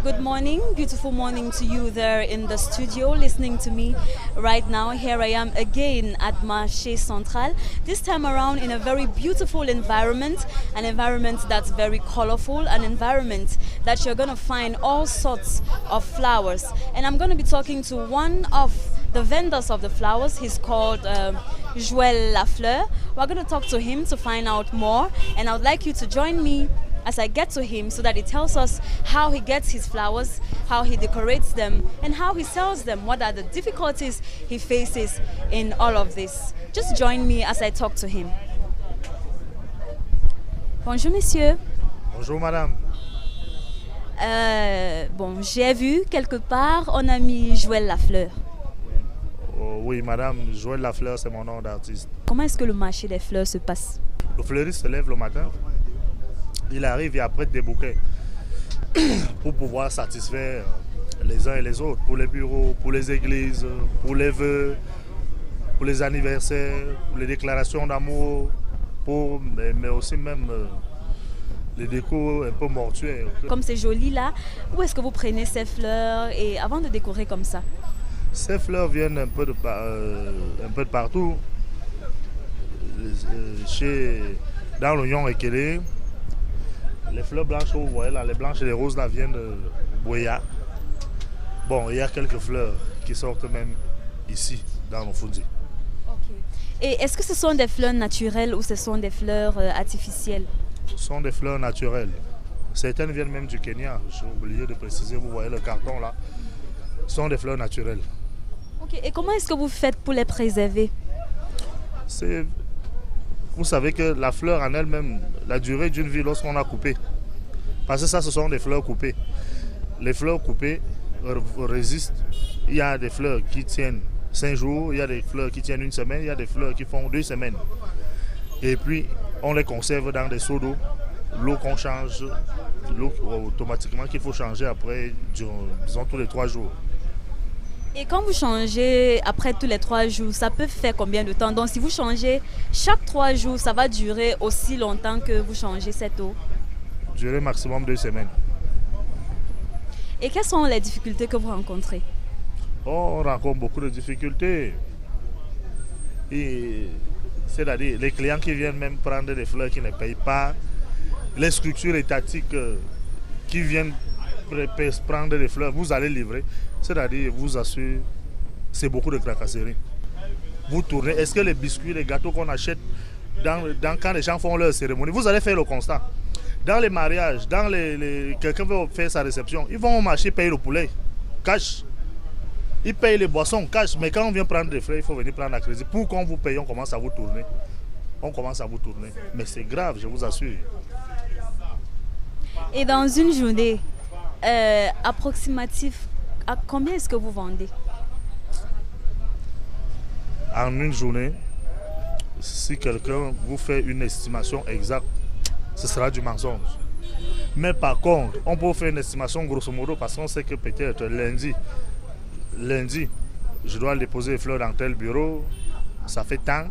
Good morning, beautiful morning to you there in the studio listening to me right now. Here I am again at Marché Central, this time around in a very beautiful environment, an environment that's very colorful, an environment that you're going to find all sorts of flowers. And I'm going to be talking to one of the vendors of the flowers. He's called Joël Lafleur. We're going to talk to him to find out more, and I would like you to join me as I get to him so that he tells us how he gets his flowers, how he decorates them, and how he sells them. What are the difficulties he faces in all of this? Just join me as I talk to him. Bonjour, monsieur. Bonjour, madame. Bon, j'ai vu quelque part, on a mis Joël Lafleur. Oh, oui, madame, Joël Lafleur, c'est mon nom d'artiste. Comment est-ce que le marché des fleurs se passe? Le fleuriste se lève le matin, il arrive et apprête des bouquets pour pouvoir satisfaire les uns et les autres, pour les bureaux, pour les églises, pour les vœux, pour les anniversaires, pour les déclarations d'amour, mais aussi même les décos un peu mortuaires. Comme c'est joli là, où est-ce que vous prenez ces fleurs et avant de décorer comme ça? Ces fleurs viennent un peu de partout. Dans l'Oignon et Kélé, les fleurs blanches que vous voyez là, les blanches et les roses là viennent de Boya. Bon, il y a quelques fleurs qui sortent même ici, dans nos Fundi. Okay. Et est-ce que ce sont des fleurs naturelles ou ce sont des fleurs artificielles? Ce sont des fleurs naturelles. Certaines viennent même du Kenya. J'ai oublié de préciser, vous voyez le carton là. Ce sont des fleurs naturelles. Okay. Et comment est-ce que vous faites pour les préserver? Vous savez que la fleur en elle-même, la durée d'une vie lorsqu'on a coupé, parce que ça, ce sont des fleurs coupées. Les fleurs coupées résistent. Il y a des fleurs qui tiennent 5 jours, il y a des fleurs qui tiennent 1 semaine, il y a des fleurs qui font 2 semaines. Et puis, on les conserve dans des seaux d'eau. L'eau qu'on change, l'eau automatiquement qu'il faut changer après, disons, tous les 3 jours. Et quand vous changez après tous les 3 jours, ça peut faire combien de temps? Donc si vous changez chaque 3 jours, ça va durer aussi longtemps que vous changez cette eau? Durer maximum 2 semaines. Et quelles sont les difficultés que vous rencontrez? On rencontre beaucoup de difficultés. C'est-à-dire les clients qui viennent même prendre des fleurs qui ne payent pas, les structures étatiques qui viennent prendre des fleurs, vous allez livrer. C'est-à-dire, vous assure, c'est beaucoup de tracasseries. Vous tournez, est-ce que les biscuits, les gâteaux qu'on achète quand les gens font leur cérémonie, vous allez faire le constat. Dans les mariages, quelqu'un veut faire sa réception, ils vont au marché payer le poulet, cash. Ils payent les boissons, cash. Mais quand on vient prendre des frais, il faut venir prendre la crédit. Pour qu'on vous paye, on commence à vous tourner. On commence à vous tourner. Mais c'est grave, je vous assure. Et dans une journée approximative, à combien est-ce que vous vendez? En une journée, si quelqu'un vous fait une estimation exacte, ce sera du mensonge. Mais par contre, on peut faire une estimation grosso modo parce qu'on sait que peut-être lundi, je dois déposer les fleurs dans tel bureau, ça fait tant.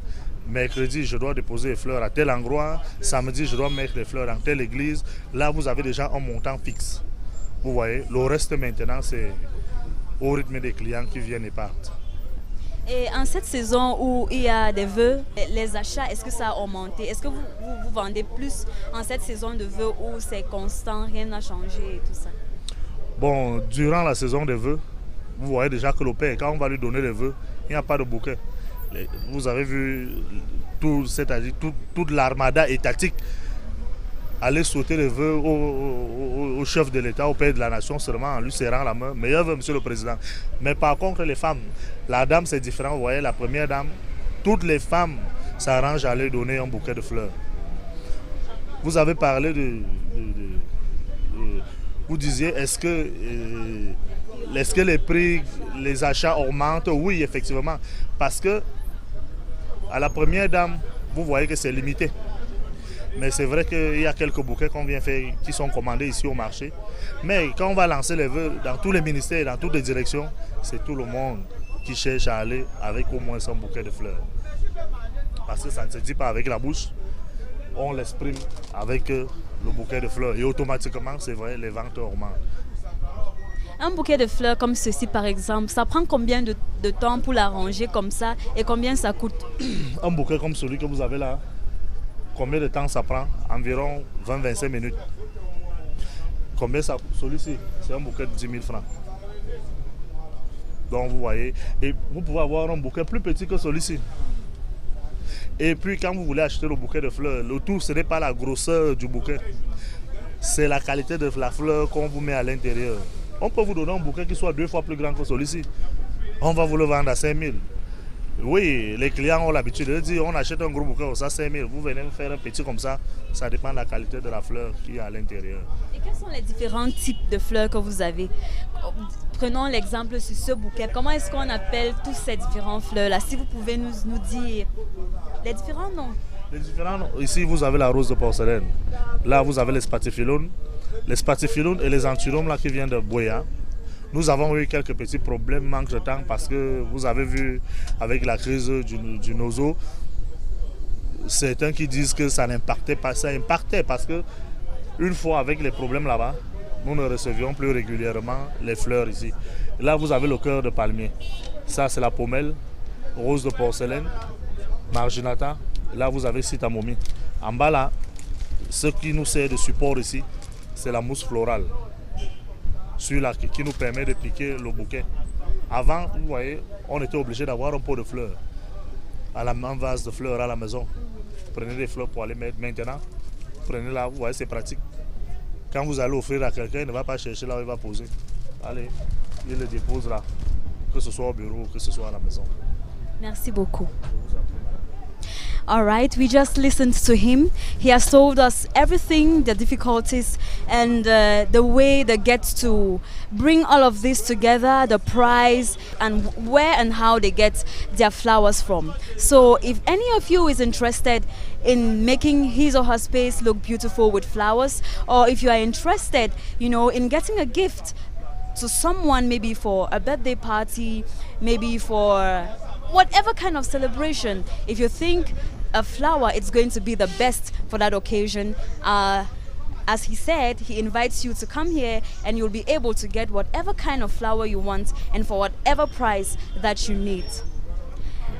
Mercredi, je dois déposer les fleurs à tel endroit. Samedi, je dois mettre les fleurs dans telle église. Là, vous avez déjà un montant fixe. Vous voyez, le reste maintenant, c'est au rythme des clients qui viennent et partent. Et en cette saison où il y a des vœux, les achats, est-ce que ça a augmenté? Est-ce que vous vendez plus en cette saison de vœux où c'est constant, rien n'a changé et tout ça? Bon, durant la saison des vœux, vous voyez déjà que le père, quand on va lui donner les vœux, il n'y a pas de bouquet. Vous avez vu c'est-à-dire toute l'armada étatique aller sauter les vœux au chef de l'État, au père de la nation, seulement en lui serrant la main. Meilleur vœu, monsieur le président. Mais par contre, les femmes, la dame c'est différent. Vous voyez, la première dame, toutes les femmes s'arrangent à aller donner un bouquet de fleurs. Vous avez parlé vous disiez, est-ce que les prix, les achats augmentent? Oui, effectivement. Parce que à la première dame, vous voyez que c'est limité. Mais c'est vrai qu'il y a quelques bouquets qu'on vient faire qui sont commandés ici au marché. Mais quand on va lancer les vœux dans tous les ministères, dans toutes les directions, c'est tout le monde qui cherche à aller avec au moins son bouquet de fleurs. Parce que ça ne se dit pas avec la bouche, on l'exprime avec le bouquet de fleurs. Et automatiquement, c'est vrai, les ventes augmentent. Un bouquet de fleurs comme ceci, par exemple, ça prend combien de temps pour l'arranger comme ça et combien ça coûte? Un bouquet comme celui que vous avez là, combien de temps ça prend? Environ 20-25 minutes. Combien ça coûte? Celui-ci, c'est un bouquet de 10 000 francs. Donc vous voyez, et vous pouvez avoir un bouquet plus petit que celui-ci. Et puis quand vous voulez acheter le bouquet de fleurs, le tout ce n'est pas la grosseur du bouquet, c'est la qualité de la fleur qu'on vous met à l'intérieur. On peut vous donner un bouquet qui soit 2 fois plus grand que celui-ci. On va vous le vendre à 5 000. Oui, les clients ont l'habitude de dire on achète un gros bouquet comme ça, 5 000. Vous venez me faire un petit comme ça, ça dépend de la qualité de la fleur qui est à l'intérieur. Et quels sont les différents types de fleurs que vous avez? Prenons l'exemple sur ce bouquet. Comment est-ce qu'on appelle tous ces différentes fleurs-là? Si vous pouvez nous dire les différents noms. Les différents noms. Ici, vous avez la rose de porcelaine. Là, vous avez les spathiphyllum. Les spathiphyllum et les anthurium là qui viennent de Buea. Nous avons eu quelques petits problèmes, manque de temps, parce que vous avez vu avec la crise du nozo, certains qui disent que ça n'impactait pas. Ça impactait parce que une fois avec les problèmes là-bas, nous ne recevions plus régulièrement les fleurs ici. Là, vous avez le cœur de palmier. Ça, c'est la pommelle, rose de porcelaine, marginata. Là, vous avez citamomi. En bas là, ce qui nous sert de support ici, c'est la mousse florale. Celui-là qui nous permet de piquer le bouquet. Avant, vous voyez, on était obligé d'avoir un pot de fleurs, un vase de fleurs à la maison. Prenez des fleurs pour aller mettre. Maintenant, prenez là, vous voyez, c'est pratique. Quand vous allez offrir à quelqu'un, il ne va pas chercher là où il va poser. Allez, il le dépose là, que ce soit au bureau, que ce soit à la maison. Merci beaucoup. All right, we just listened to him. He has told us everything, the difficulties, and the way they get to bring all of this together, the price, and where and how they get their flowers from. So if any of you is interested in making his or her space look beautiful with flowers, or if you are interested, in getting a gift to someone, maybe for a birthday party, maybe for whatever kind of celebration, if you think a flower is going to be the best for that occasion, as he said, he invites you to come here and you'll be able to get whatever kind of flower you want and for whatever price that you need.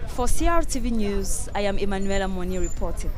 For CRTV News, I am Emanuela Moni reporting.